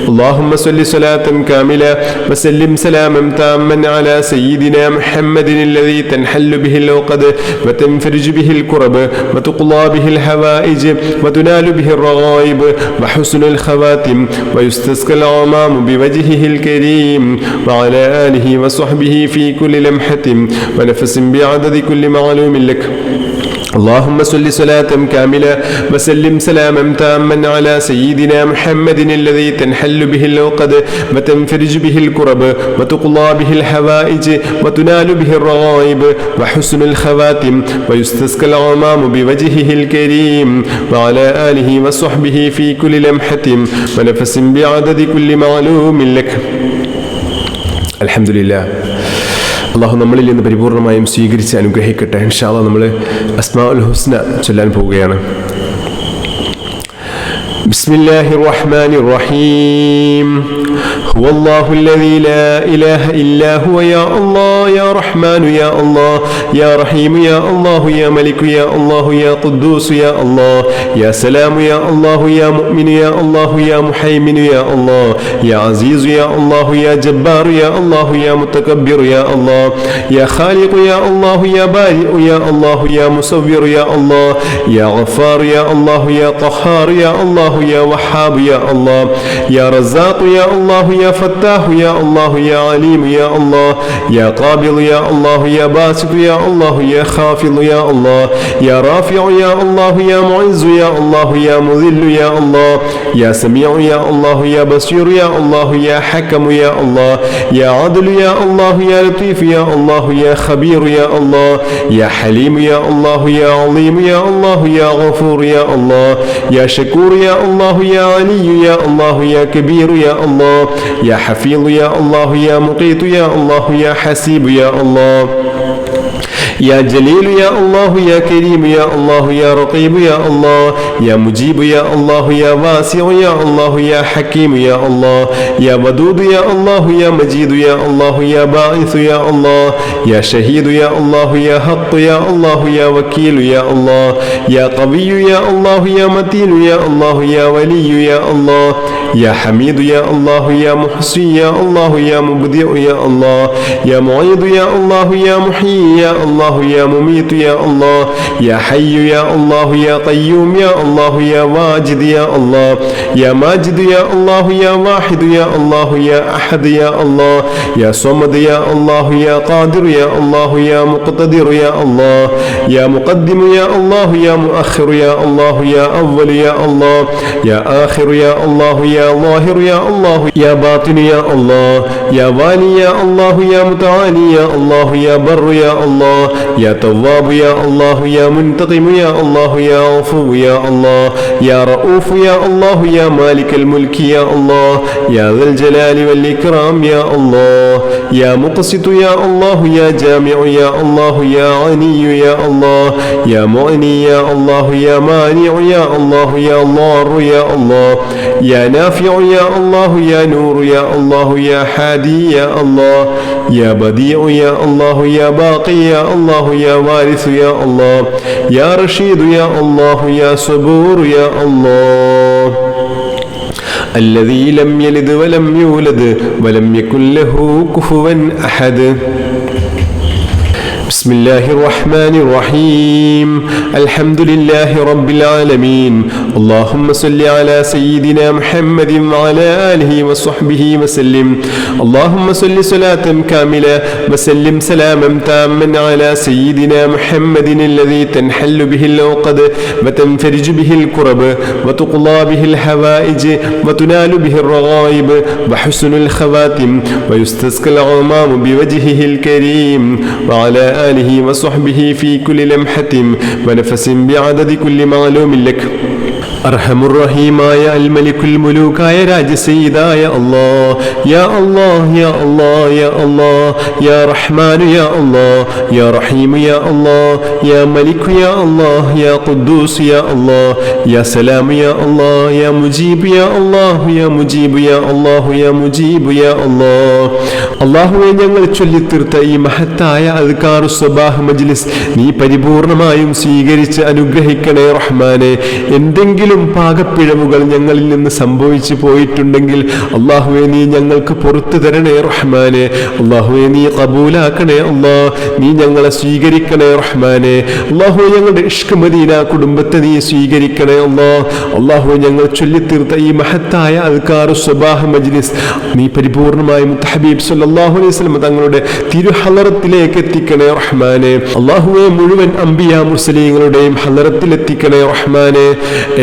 اللهم صل صلاة كاملة وسلم سلاما تاما على سيدنا محمد الذي تنحل به العقد وتنفرج به الكرب وتقضى به الحوائج وتنال به الرغائب وحسن الخواتم ويستسقى الغمام بوجهه الكريم وعلى آله وصحبه في كل لمحة ونفس بعدد كل معلوم لك. اللهم صل صلاة كاملة وسلم سلاما تاما على سيدنا محمد الذي تنحل به العقد وتنفرج به الكرب وتقضى به الحوائج وتنال به الرغائب وحسن الخواتم ويستسقى الغمام بوجهه الكريم وعلى آله وصحبه في كل لمحة ونفس بعدد كل معلوم لك. الحمد لله. അള്ളാഹു നമ്മളിൽ നിന്ന് പരിപൂർണമായും സ്വീകരിച്ച് അനുഗ്രഹിക്കട്ടെ. ഇൻഷാ അല്ലാഹ് നമ്മൾ അസ്മാഉൽ ഹുസ്ന ചൊല്ലാൻ പോവുകയാണ്. بسم الله الرحمن الرحيم. هو الله الذي لا إله إلا هو يا الله يا رحمن يا الله يا رحيم يا الله يا ملك يا الله يا قدوس يا الله يا سلام يا الله يا مؤمن يا الله يا محيمن يا الله يا عزيز يا الله يا جبار يا الله يا متكبر يا الله يا خالق يا الله يا بارئ يا الله يا مصور يا الله يا غفار يا الله يا قهار يا الله يا وهاب يا الله يا رزاق يا الله يا فتاح يا الله يا عليم يا الله يا قابض يا الله يا باسط يا الله يا خافض يا الله يا رافع يا الله يا معز يا الله يا مذل يا الله يا سميع يا الله يا بصير يا الله يا حكم يا الله يا عدل يا الله يا لطيف يا الله يا خبير يا الله يا حليم يا الله يا عظيم يا الله يا غفور يا الله يا شكور يا الله يا علي يا الله يا كبير يا الله يا حفيظ يا الله يا مقيت يا الله يا حسيب يا الله يا جليل يا الله يا كريم يا الله يا رقيب يا الله يا مجيب يا الله يا واسع يا الله يا حكيم يا الله يا ودود يا الله يا مجيد يا الله يا باعث يا الله يا شهيد يا الله يا حق يا الله يا وكيل يا الله يا قوي يا الله يا متين يا الله يا ولي يا الله يا حميد يا الله يا محصي يا الله يا مبدع يا الله يا معيد يا الله يا محيي يا الله يا مميت يا الله يا حي يا الله يا قيوم يا الله يا واجد يا الله يا ماجد يا الله يا واحد يا الله يا أحد يا الله يا صمد يا الله يا قادر يا الله يا مقتدر يا الله يا مقدم يا الله يا مؤخر يا الله يا أول يا الله يا آخر يا الله يا ظاهر يا الله يا باطن يا الله يا والي يا الله يا متعالي يا الله يا بر يا الله يا تواب يا الله يا منتقم يا الله يا عفو يا الله الله يا رؤوف يا الله يا مالك الملك يا الله يا ذا الجلال والإكرام يا الله يا مقسط يا الله يا جامع يا الله يا غني يا الله يا مغني يا الله يا مانع يا الله يا ضار يا الله يا نافع يا الله يا نور يا الله يا حادي يا الله يا بديع يا الله يا باقي يا الله يا وارث يا الله يا رشيد يا الله يا صبور يا الله الذي لم يلد ولم يولد ولم يكن له كفوا أحد. بسم الله الرحمن الرحيم الحمد لله رب العالمين اللهم صل على سيدنا محمد وعلى آله وصحبه وسلم اللهم صل صلاة كاملة وسلم سلاما تاما على سيدنا محمد الذي تنحل به العقد وتنفرج به الكرب وتقضى به الحوائج وتنال به الرغائب وحسن الخواتم ويستسقى الغمام بوجهه الكريم وعلى آله وصحبه في كل لمحة ونفس بعدد كل معلوم لك. അർഹമുറഹീമായ അൽമലിക്കുൽ മുലൂക്കായ രാജസയ്യിദായ അല്ലാഹ് യാ അല്ലാഹ് യാ അല്ലാഹ് യാ അല്ലാഹ് യാ റഹ്മാനു യാ അല്ലാഹ് യാ റഹീമു യാ അല്ലാഹ് യാ മലിക്കു യാ അല്ലാഹ് യാ ഖുദ്ദൂസ് യാ അല്ലാഹ് യാ സലാമു യാ അല്ലാഹ് യാ മുജീബ് യാ അല്ലാഹ് യാ മുജീബ് യാ അല്ലാഹ് യാ മുജീബ് യാ അല്ലാഹ്. അല്ലാഹുവേ, ഞങ്ങൾ ചൊല്ലിത്തീർത്ത ഈ മഹത്തായ അദ്കാറു സ്വബാഹ് മജ്ലിസ് നീ പരിപൂർണമായും സ്വീകരിച്ച് അനുഗ്രഹിക്കണേ റഹ്മാനെ. എന്തെങ്കിലും പാകപ്പിഴവുകൾ ഞങ്ങളിൽ നിന്ന് സംഭവിച്ചു പോയിട്ടുണ്ടെങ്കിൽ അല്ലാഹുവേ നീ ഞങ്ങൾക്ക് പുറത്തു തരണേ റഹ്മാനെ. അല്ലാഹുവേ നീ ഖബൂലാക്കണേ അല്ലാഹ്, നീ ഞങ്ങളെ സ്വീകരിക്കണേ റഹ്മാനെ. അല്ലാഹുവേ, ഞങ്ങളുടെ ഇഷ്ക് മദീന കുടുംബത്തെ നീ സ്വീകരിക്കണേ അല്ലാഹ്. അല്ലാഹുവേ, ഞങ്ങൾ ചൊല്ലിത്തീർത്ത ഈ മഹത്തായ അദ്കാറു സ്വബാഹ് മജ്ലിസ് നീ പരിപൂർണമായും ഹബീബ് സല്ലല്ലാഹു അലൈഹി വസല്ലം തങ്ങളുടെ തിരുഹളറത്തിലേക്ക് എത്തിക്കണേ റഹ്മാനെ. അല്ലാഹുവേ, മുഴുവൻ അംബിയാ മുർസലീങ്ങളുടെയും ഹളറത്തിലെത്തിക്കണേ റഹ്മാനെ.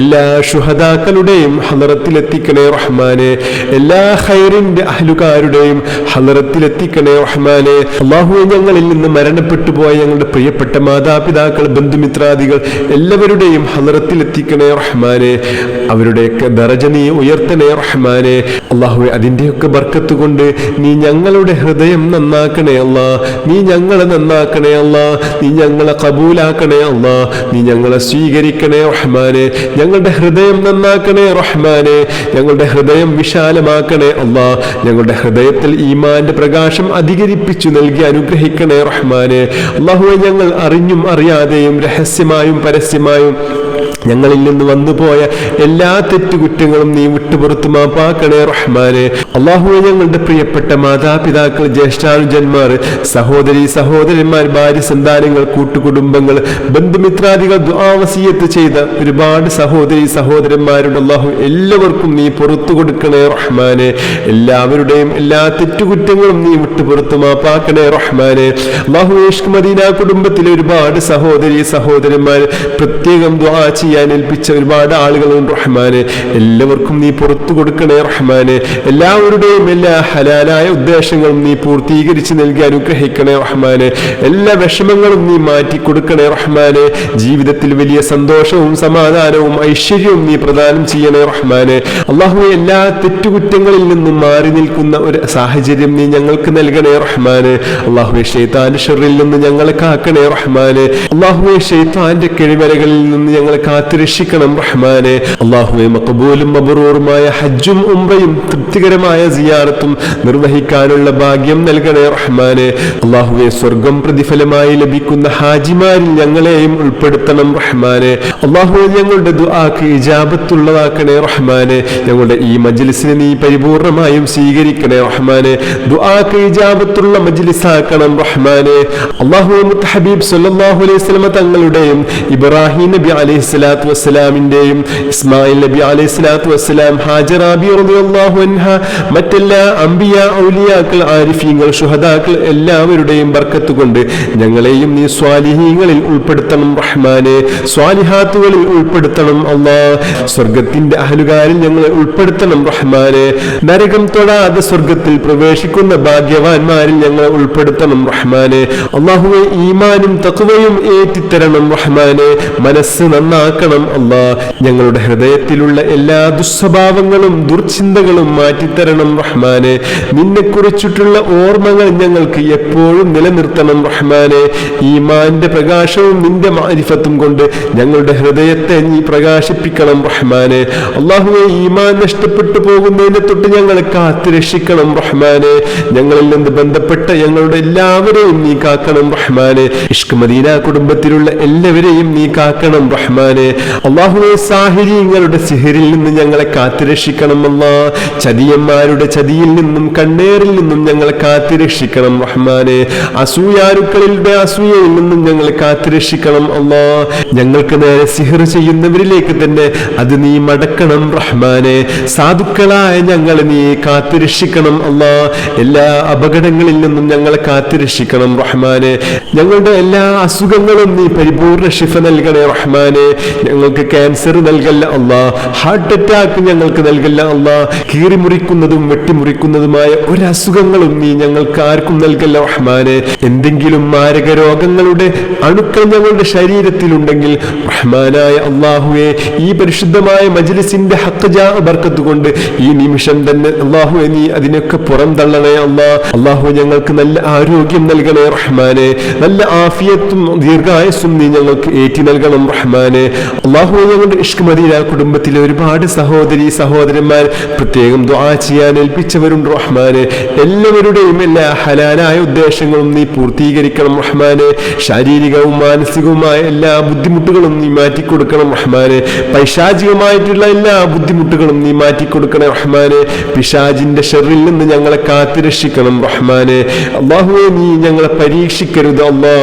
എല്ലാ ശുഹദാക്കളുടെയും ഹളറത്തിലെത്തിക്കണേ റഹ്മാനെ. എല്ലാ ഖൈറിന്റെ അഹ്ലുകാരുടെയും ഹളറത്തിലെത്തിക്കണേ റഹ്മാനെ. അല്ലാഹുവേ, ഞങ്ങളിൽ നിന്ന് മരണപ്പെട്ടു പോയ ഞങ്ങളുടെ പ്രിയപ്പെട്ട മാതാപിതാക്കൾ, ബന്ധുമിത്രാദികൾ എല്ലാവരുടെയും ഹളറത്തിലെത്തിക്കണേ റഹ്മാനെ. അവരുടെയൊക്കെ ദറജ നീ ഉയർത്തണേ റഹ്മാനെ. അല്ലാഹുവേ, അതിന്റെയൊക്കെ ബർക്കത്ത് കൊണ്ട് നീ ഞങ്ങളുടെ ഹൃദയം നന്നാക്കണേ അല്ലാ. നീ ഞങ്ങളെ നന്നാക്കണേ അല്ലാ. നീ ഞങ്ങളെ ഖബൂലാക്കണേ അല്ലാ. നീ ഞങ്ങളെ സ്വീകരിക്കണേ റഹ്മാനെ. ഞങ്ങളുടെ ഹൃദയം നന്നാക്കണേ റഹ്മാനെ. ഞങ്ങളുടെ ഹൃദയം വിശാലമാക്കണേ അല്ലാ. ഞങ്ങളുടെ ഹൃദയത്തിൽ ഈമാന്റെ പ്രകാശം അധികരിപ്പിച്ചു നൽകി അനുഗ്രഹിക്കണേ റഹ്മാനെ. അല്ലാഹുവേ, ഞങ്ങൾ അറിഞ്ഞും അറിയാതെയും രഹസ്യമായും പരസ്യമായും ഞങ്ങളിൽ നിന്ന് വന്നുപോയ എല്ലാ തെറ്റുകുറ്റങ്ങളും നീ വിട്ടുപുറത്തു മാപ്പാക്കണേ റഹ്മാനെ. അല്ലാഹുവേ, ഞങ്ങളുടെ പ്രിയപ്പെട്ട മാതാപിതാക്കൾ, ജ്യേഷ്ഠാനുജന്മാർ, സഹോദരി സഹോദരന്മാർ, ഭാര്യ സന്താനങ്ങൾ, കൂട്ടുകുടുംബങ്ങൾ, ബന്ധുമിത്രാദികൾ, ദുആ വസിയത്ത് ചെയ്ത ഒരുപാട് സഹോദരി സഹോദരന്മാരുണ്ട്. അല്ലാഹു എല്ലാവർക്കും നീ പുറത്തു കൊടുക്കണേ റഹ്മാനെ. എല്ലാവരുടെയും എല്ലാ തെറ്റുകുറ്റങ്ങളും നീ വിട്ടുപുറത്തു മാപ്പാക്കണേ റഹ്മാനെ. അല്ലാഹുവേ, ഇഷ്ക് മദീന കുടുംബത്തിലെ ഒരുപാട് സഹോദരി സഹോദരന്മാർ പ്രത്യേകം ദുആ ചെയ്യാൻ ഏൽപ്പിച്ച ഒരുപാട് ആളുകളുണ്ട് റഹ്മാനെ. എല്ലാവർക്കും നീ പുറത്തു കൊടുക്കണേ റഹ്മാനെ. എല്ലാവരുടെയും എല്ലാ ഹലാലായ ഉദ്ദേശങ്ങളും നീ പൂർത്തീകരിച്ച് നൽകി അനുഗ്രഹിക്കണേ റഹ്മാനെ. എല്ലാ വിഷമങ്ങളും നീ മാറ്റി കൊടുക്കണേ റഹ്മാനെ. ജീവിതത്തിൽ വലിയ സന്തോഷവും സമാധാനവും ഐശ്വര്യവും നീ പ്രദാനം ചെയ്യണേ റഹ്മാനെ. അല്ലാഹുവേ, എല്ലാ തെറ്റുകുറ്റങ്ങളിൽ നിന്നും മാറി നിൽക്കുന്ന ഒരു സാഹചര്യം നീ ഞങ്ങൾക്ക് നൽകണേ റഹ്മാനെ. അല്ലാഹുവേ, ശൈത്താന്റെ ശർറിൽ നിന്ന് ഞങ്ങളെ കാക്കണേ റഹ്മാനെ. അല്ലാഹുവേ, ശൈത്താന്റെ കിഴിവലകളിൽ നിന്ന് ഞങ്ങളെ കാത്തുരക്ഷിക്കണം റഹ്മാനെ. അല്ലാഹുവേ, മഖബൂലും മബ്റൂറുമായ ഹജ്ജും ഉംറയും തൃപ്തികരമായ സിയാറത്തും നിർവഹിക്കാനുള്ള ഭാഗ്യം നൽകണേ റഹ്മാനെ. അല്ലാഹുവേ, സ്വർഗം പ്രതിഫലമായി ലഭിക്കുന്ന ഹാജിമാരിൽ ഞങ്ങളെയും ഉൾപ്പെടുത്തണം റഹ്മാനെ. അല്ലാഹുവേ, ഞങ്ങളുടെ ദുആക്ക് ഇജാബത്തുള്ളതാക്കണേ റഹ്മാനെ. ഞങ്ങളുടെ ഈ മജ്ലിസിനെ നീ പരിപൂർണമായും സ്വീകരിക്കണേ റഹ്മാനെ. ദുആക്ക് ഇജാബത്തുള്ള മജ്ലിസാക്കണം റഹ്മാനെ. അല്ലാഹുവേ, മുത്തഹബീബ് സല്ലല്ലാഹു അലൈഹി വസല്ലം തങ്ങളുടെയും ഇബ്രാഹിം നബി അലൈഹിസ്സലാത്തു വസ്സലാമിന്റെയും ഇസ്മായിൽ നബി അലൈഹിസ്സലാത്തു വസ്സലാം, ഹാജറ ബിബി റളിയല്ലാഹു അൻഹ, മറ്റെല്ലാ അംബിയ, ഔലിയാക്കൾ, ആരിഫീങ്ങൾ, ശുഹദാക്കൾ എല്ലാവരുടെയും ബർക്കത്ത് കൊണ്ട് ഞങ്ങളെയും നീ സ്വാലിഹീങ്ങളിൽ ഉൾപ്പെടുത്തണം റഹ്മാനെ. സ്വാലിഹാത്തുകളിൽ ഉൾപ്പെടുത്തണം അല്ലാഹ്. സ്വർഗത്തിന്റെ അഹ്ലുകാരിൽ ഞങ്ങളെ ഉൾപ്പെടുത്തണം റഹ്മാനെ. നരകം തൊടാതെ സ്വർഗത്തിൽ പ്രവേശിക്കുന്ന ഭാഗ്യവാന്മാരിൽ ഞങ്ങളെ ഉൾപ്പെടുത്തണം റഹ്മാനെ. അല്ലാഹുവേ, ഈമാനും തഖ്വയും ഏറ്റിത്തരണം റഹ്മാനെ. മനസ്സ് നന്നാക്കണം നന്നാക്കണം അല്ലാ. ഞങ്ങളുടെ ഹൃദയത്തിലുള്ള എല്ലാ ദുസ്വഭാവങ്ങളും ദുർചിന്തകളും മാറ്റിത്തരണം റഹ്മാനെ. നിന്നെക്കുറിച്ചിട്ടുള്ള ഓർമ്മകൾ ഞങ്ങൾക്ക് എപ്പോഴും നിലനിർത്തണം റഹ്മാനെ. ഈമാന്റെ പ്രകാശവും നിന്റെ മാരിഫത്തും കൊണ്ട് ഞങ്ങളുടെ ഹൃദയത്തെ നീ പ്രകാശിപ്പിക്കണം റഹ്മാനെ. അല്ലാഹുവേ, ഈമാൻ നഷ്ടപ്പെട്ടു പോകുന്നതിനെ തൊട്ട് ഞങ്ങളെ കാത്തുരക്ഷിക്കണം റഹ്മാനെ. ഞങ്ങളിൽ നിന്ന് ബന്ധപ്പെട്ട ഞങ്ങളുടെ എല്ലാവരെയും നീ കാക്കണം റഹ്മാനെ. ഇഷ്ക് മദീന കുടുംബത്തിലുള്ള എല്ലാവരെയും നീ കാക്കണം റഹ്മാനെ. അല്ലാഹുവേ, സാഹിര്യങ്ങളുടെ സിഹറിൽ നിന്ന് ഞങ്ങളെ കാത്തുരക്ഷിക്കണം അല്ലാ. ചതിയന്മാരുടെ ചതിയിൽ നിന്നും കണ്ണേറിൽ നിന്നും ഞങ്ങളെ കാത്തുരക്ഷിക്കണം റഹ്മാനെ. അസൂയാരുക്കളുടെ അസൂയയിൽ നിന്നും ഞങ്ങളെ കാത്തുരക്ഷിക്കണം അല്ലാ. ഞങ്ങൾക്ക് നേരെ സിഹർ ചെയ്യുന്നവരിലേക്ക് തന്നെ അത് നീ മടക്കണം റഹ്മാനെ. സാധുക്കളായ ഞങ്ങളെ നീ കാത്തുരക്ഷിക്കണം അല്ലാ. എല്ലാ അപകടങ്ങളിൽ നിന്നും ഞങ്ങളെ കാത്തുരക്ഷിക്കണം റഹ്മാനെ. ഞങ്ങളുടെ എല്ലാ അസുഖങ്ങളും നീ പരിപൂർണ ശിഫ നൽകണേ റഹ്മാനെ. ഞങ്ങൾക്ക് ക്യാൻസർ നൽകല്ല അല്ലാ. ഹാർട്ട് അറ്റാക്ക് ഞങ്ങൾക്ക് നൽകല്ല അല്ലാ. കീറിമുറിക്കുന്നതും വെട്ടിമുറിക്കുന്നതുമായ ഒരസുഖങ്ങളും നീ ഞങ്ങൾക്ക് ആർക്കും നൽകല്ല റഹ്മാനെ. എന്തെങ്കിലും മാരക രോഗങ്ങളുടെ അണുക്കൾ ഞങ്ങളുടെ ശരീരത്തിലുണ്ടെങ്കിൽ റഹ്മാനായ അല്ലാഹുവേ, ഈ പരിശുദ്ധമായ മജ്ലിസിന്റെ ഹഖ് ജാ ബർക്കത്ത് കൊണ്ട് ഈ നിമിഷം തന്നെ അല്ലാഹുവേ നീ അതിനൊക്കെ പുറം തള്ളണേ അല്ലാ. അല്ലാഹു ഞങ്ങൾക്ക് നല്ല ആരോഗ്യം നൽകണേ റഹ്മാനെ. നല്ല ആഫിയത്തും ദീർഘായുസ്സും നീ ഞങ്ങൾക്ക് ഏറ്റി നൽകണം റഹ്മാനെ. അല്ലാഹു, ഞങ്ങളുടെ ഇഷ്ക് മദീന കുടുംബത്തിലെ ഒരുപാട് സഹോദരി സഹോദരന്മാർ പ്രത്യേകം ദുആ ചെയ്യാൻ ഏൽപ്പിച്ചവരുണ്ട് റഹ്മാനെ. എല്ലാവരുടെയും എല്ലാ ഹലാലായ ഉദ്ദേശങ്ങളും നീ പൂർത്തീകരിക്കണം റഹ്മാനെ. ശാരീരികവും മാനസികവുമായ എല്ലാ ബുദ്ധിമുട്ടുകളും നീ മാറ്റിക്കൊടുക്കണം റഹ്മാനെ. പൈശാചികമായിട്ടുള്ള എല്ലാ ബുദ്ധിമുട്ടുകളും നീ മാറ്റിക്കൊടുക്കണം റഹ്മാനെ. പിശാചിന്റെ ഷർറിൽ നിന്ന് ഞങ്ങളെ കാത്തുരക്ഷിക്കണം റഹ്മാനെ. അല്ലാഹുവേ, നീ ഞങ്ങളെ പരീക്ഷിക്കരുത് അല്ലാ.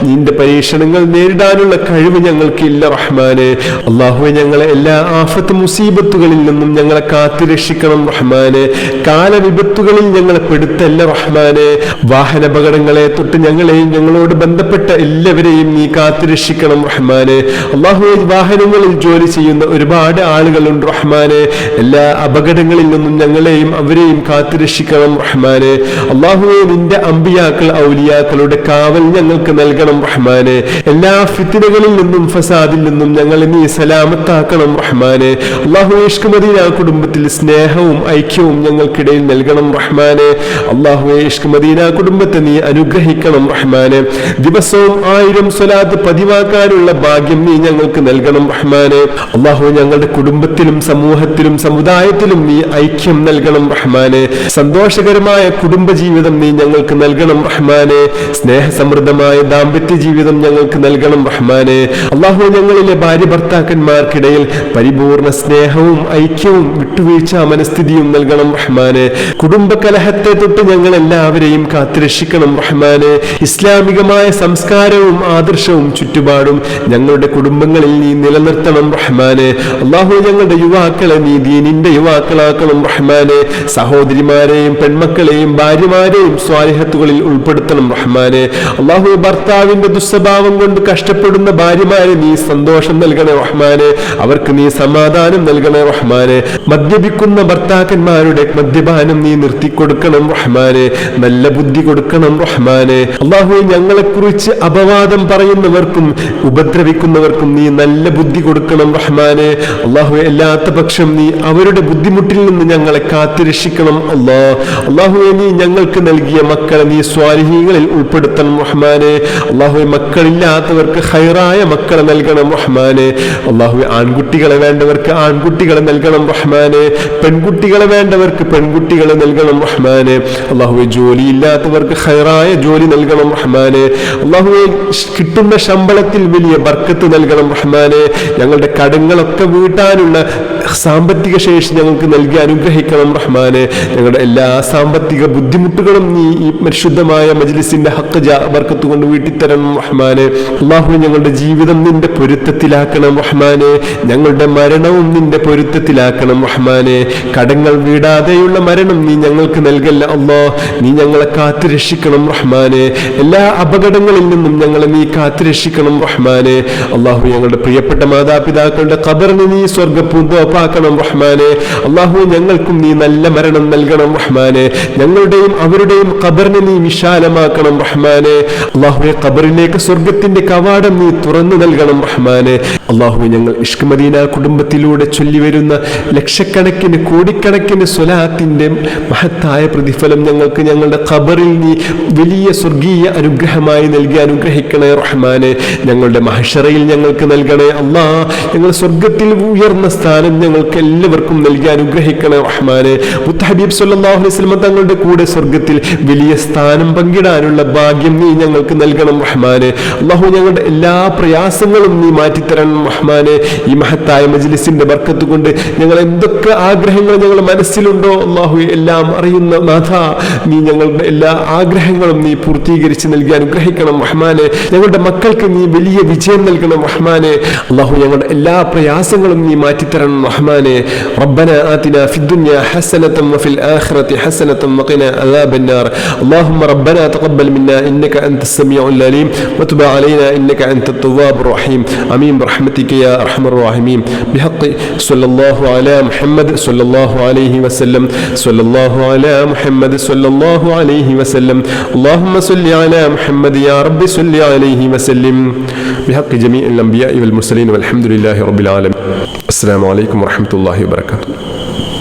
നിന്റെ പരീക്ഷണങ്ങൾ നേരിടാനുള്ള കഴിവ് ഞങ്ങൾക്കില്ല റഹ്മാനെ. അല്ലാഹുവേ, ഞങ്ങളെ എല്ലാ ആഫത്ത് മുസീബത്തുകളിൽ നിന്നും ഞങ്ങളെ കാത്തുരക്ഷിക്കണം റഹ്മാനെ. കാലവിപത്തുകളിൽ ഞങ്ങളെ പെടുത്തല്ല റഹ്മാനെ. വാഹനാപകടങ്ങളെ തൊട്ട് ഞങ്ങളെയും ഞങ്ങളോട് ബന്ധപ്പെട്ട എല്ലാവരെയും നീ കാത്തുരക്ഷിക്കണം റഹ്മാനെ. അല്ലാഹുവേ, വാഹനങ്ങളിൽ ജോലി ചെയ്യുന്ന ഒരുപാട് ആളുകളുണ്ട് റഹ്മാനെ. എല്ലാ അപകടങ്ങളിൽ നിന്നും ഞങ്ങളെയും അവരെയും കാത്തുരക്ഷിക്കണം റഹ്മാനെ. അല്ലാഹുവേ, നിന്റെ അമ്പിയാക്കൾ ഔലിയാക്കളുടെ കാവൽ ഞങ്ങൾക്ക് നൽകണം റഹ്മാനെ. എല്ലാ ഫിത്നകളിൽ നിന്നും ഫസാദിൽ നിന്നും ഞങ്ങളെ നീ സലാമത്താക്കണം റഹ്മാനെ. അല്ലാഹുവേ, ഇഷ്ക് മദീന കുടുംബത്തിൽ സ്നേഹവും ഐക്യവും ഞങ്ങൾക്കിടയിൽ നൽകണം റഹ്മാനെ. അല്ലാഹുവേ, ഇഷ്ക് മദീന കുടുംബത്തെ നീ അനുഗ്രഹിക്കണം റഹ്മാനെ. ദിവസവും 1000 സ്വലാത്ത് പതിവാക്കാനുള്ള ഭാഗ്യം നീ ഞങ്ങൾക്ക് നൽകണം റഹ്മാനെ. അല്ലാഹു, ഞങ്ങളുടെ കുടുംബത്തിലും സമൂഹത്തിലും സമുദായത്തിലും നീ ഐക്യം നൽകണം റഹ്മാനെ. സന്തോഷകരമായ കുടുംബജീവിതം നീ ഞങ്ങൾക്ക് നൽകണം റഹ്മാനെ. സ്നേഹസമൃദ്ധമായ ദാമ്പത്യ ജീവിതം ഞങ്ങൾക്ക് നൽകണം റഹ്മാനെ. അല്ലാഹു, ഞങ്ങളിലെ ഭാര്യ ഭർത്താക്കന്മാർക്കിടയിൽ പരിപൂർണ സ്നേഹവും ഐക്യവും വിട്ടുവീഴ്ച മനസ്ഥിതിയും നൽകണം റഹ്മാനെ. കുടുംബ കലഹത്തെ തൊട്ട് ഞങ്ങൾ എല്ലാവരെയും കാത്തുരക്ഷിക്കണം റഹ്മാനെ. ഇസ്ലാമികമായ സംസ്കാരവും ആദർശവും ചുറ്റുപാടും ഞങ്ങളുടെ കുടുംബങ്ങളിൽ നീ നിലനിർത്തണം റഹ്മാനെ. അല്ലാഹു, ഞങ്ങളുടെ യുവാക്കളെ നീ ദീനിന്റെ യുവാക്കളാക്കണം റഹ്മാനെ. സഹോദരിമാരെയും പെൺമക്കളെയും ഭാര്യമാരെയും സ്വാലിഹത്തുകളിൽ ഉൾപ്പെടുത്തണം റഹ്മാനെ. അല്ലാഹു, ഭർത്താവിന്റെ ദുസ്വഭാവം കൊണ്ട് കഷ്ടപ്പെടുന്ന ഭാര്യമാരെ നീ സന്തോഷം നൽകണേ റഹ്മാനെ. അവർക്ക് നീ സമാധാനം നൽകണേ റഹ്മാനെ. മദ്യപിക്കുന്ന ഭർത്താക്കന്മാരുടെ മദ്യപാനം നീ നിർത്തിക്കൊടുക്കണം റഹ്മാനെ. നല്ല ബുദ്ധി കൊടുക്കണം റഹ്മാനെ. അല്ലാഹു, ഞങ്ങളെ കുറിച്ച് അപവാദം പറയുന്നവർക്കും ഉപദ്രവിക്കുന്നവർക്കും നീ നല്ല ബുദ്ധി കൊടുക്കണം റഹ്മാനെ. അല്ലാഹു, അല്ലാത്ത പക്ഷം നീ അവരുടെ ബുദ്ധിമുട്ടിൽ നിന്ന് ഞങ്ങളെ കാത്തുരക്ഷിക്കണം അല്ലാ. അല്ലാഹു, നീ ഞങ്ങൾക്ക് നൽകിയ മക്കളെ നീ സ്വാലിഹീങ്ങളിൽ ഉൾപ്പെടുത്തണം റഹ്മാനെ. അല്ലാഹു, മക്കളില്ലാത്തവർക്ക് ഖൈറായ മക്കളെ നൽകണം റഹ്മാനെ. അല്ലാഹു, ആൺകുട്ടികളെ വേണ്ടവർക്ക് ആൺകുട്ടികളെ നൽകണം റഹ്മാനെ. പെൺകുട്ടികളെ വേണ്ടവർക്ക് പെൺകുട്ടികളെ നൽകണം റഹ്മാനെ. അല്ലാഹു, ജോലിയില്ലാത്തവർക്ക് ഖൈറായ ജോലി നൽകണം റഹ്മാനെ. അല്ലാഹു, കിട്ടുന്ന ശമ്പളത്തിൽ വലിയ ബർക്കത്ത് നൽകണം റഹ്മാനെ. ഞങ്ങളുടെ കടങ്ങളൊക്കെ വീട്ടാനുള്ള സാമ്പത്തിക ശേഷി ഞങ്ങൾക്ക് നൽകി അനുഗ്രഹിക്കണം റഹ്മാനെ. ഞങ്ങളുടെ എല്ലാ സാമ്പത്തിക ബുദ്ധിമുട്ടുകളും നീ ഈ പരിശുദ്ധമായ മജ്ലിസിന്റെ ഹഖ് ജാ ബർക്കത്ത് കൊണ്ട് വീട്ടിത്തരണം റഹ്മാനെ. അല്ലാഹു, ഞങ്ങളുടെ ജീവിതം നിന്റെ പൊരുത്തത്തിലാക്കണം റഹ്മാനെ. ഞങ്ങളുടെ മരണവും നിന്റെ പൊരുത്തത്തിലാക്കണം റഹ്മാനെ. കടങ്ങൾ വീടാതെയുള്ള മരണം നീ ഞങ്ങൾക്ക് നൽകല്ല അല്ലാ. നീ ഞങ്ങളെ കാത്തുരക്ഷിക്കണം റഹ്മാനെ. എല്ലാ അപകടങ്ങളിൽ നിന്നും ഞങ്ങളെ നീ കാത്തുരക്ഷിക്കണം റഹ്മാനെ. അല്ലാഹു, ഞങ്ങളുടെ പ്രിയപ്പെട്ട മാതാപിതാക്കളുടെ ഖബറിനെ നീ സ്വർഗ്ഗപൂന്തോപ്പാക്കി റാഹത്താക്കണം റഹ്മാനെ. അല്ലാഹുവേ ഞങ്ങൾക്കും നീ നല്ല മരണം നൽകണം റഹ്മാനെ. ഞങ്ങളുടെയും അവരുടെയും ഖബറിനെ നീ വിശാലമാക്കണം റഹ്മാനെ. അല്ലാഹുവേ ഖബറിലേക്ക് സ്വർഗ്ഗത്തിന്റെ കവാടം നീ തുറന്നു നൽകണം റഹ്മാനെ. അല്ലാഹുവേ ഞങ്ങൾ ഇഷ്ക് മദീന കുടുംബത്തിലൂടെ ചൊല്ലി വരുന്ന ലക്ഷക്കണക്കിന് കോടിക്കണക്കിന് സ്വലാത്തിന്റെ മഹത്തായ പ്രതിഫലം ഞങ്ങൾക്ക് ഞങ്ങളുടെ ഖബറിൽ നീ വലിയ സ്വർഗീയ അനുഗ്രഹമായി നൽകി അനുഗ്രഹിക്കണേ റഹ്മാനെ. ഞങ്ങളുടെ മഹ്ശറയിൽ ഞങ്ങൾക്ക് നൽകണേ അല്ലാ. ഞങ്ങൾ സ്വർഗത്തിൽ ഉയർന്ന സ്ഥാനം ഞങ്ങൾക്ക് എല്ലാവർക്കും നൽകി അനുഗ്രഹിക്കണേ റഹ്മാനെ. മുത്തഹബീബ് സല്ലല്ലാഹു അലൈഹി വസല്ലം തങ്ങളുടെ കൂടെ സ്വർഗത്തിൽ വലിയ സ്ഥാനം പങ്കിടാനുള്ള ഭാഗ്യം നീ ഞങ്ങൾക്ക് നൽകണം റഹ്മാനെ. അല്ലാഹു ഞങ്ങളുടെ എല്ലാ പ്രയാസങ്ങളും നീ മാറ്റിത്തരണം റഹ്മാനെ. ഈ മഹത്തായ മജ്ലിസിന്റെ ബർക്കത്ത് കൊണ്ട് ഞങ്ങൾ എന്തൊക്കെ ആഗ്രഹങ്ങൾ ഞങ്ങളുടെ മനസ്സിലുണ്ടോ അല്ലാഹു എല്ലാം അറിയുന്ന നാഥ, നീ ഞങ്ങളുടെ എല്ലാ ആഗ്രഹങ്ങളും നീ പൂർത്തീകരിച്ച് നൽകി അനുഗ്രഹിക്കണം റഹ്മാനെ. ഞങ്ങളുടെ മക്കൾക്ക് നീ വലിയ വിജയം നൽകണം റഹ്മാനെ. അല്ലാഹു ഞങ്ങളുടെ എല്ലാ പ്രയാസങ്ങളും നീ മാറ്റിത്തരണം റഹ്മാനെ. റബ്ബന ആതിനാ ഫിദ്ദുനിയ ഹസനതൻ വഫിൽ ആഖിറതി ഹസനതൻ വഖിനാ അദാബന്നാർ. اللهم ربنا تقبل منا إنك أنت السميع العليم وتب علينا إنك أنت التواب الرحيم. آمين برحمتك يا أرحم الراحمين. بحق صلى الله على محمد صلى الله عليه وسلم. صلى الله على محمد صلى الله عليه وسلم. اللهم صل على محمد يا رب صل عليه وسلم. بحق جميع الأنبياء والمرسلين والحمد لله رب العالمين. السلام عليكم ورحمة الله وبركاته.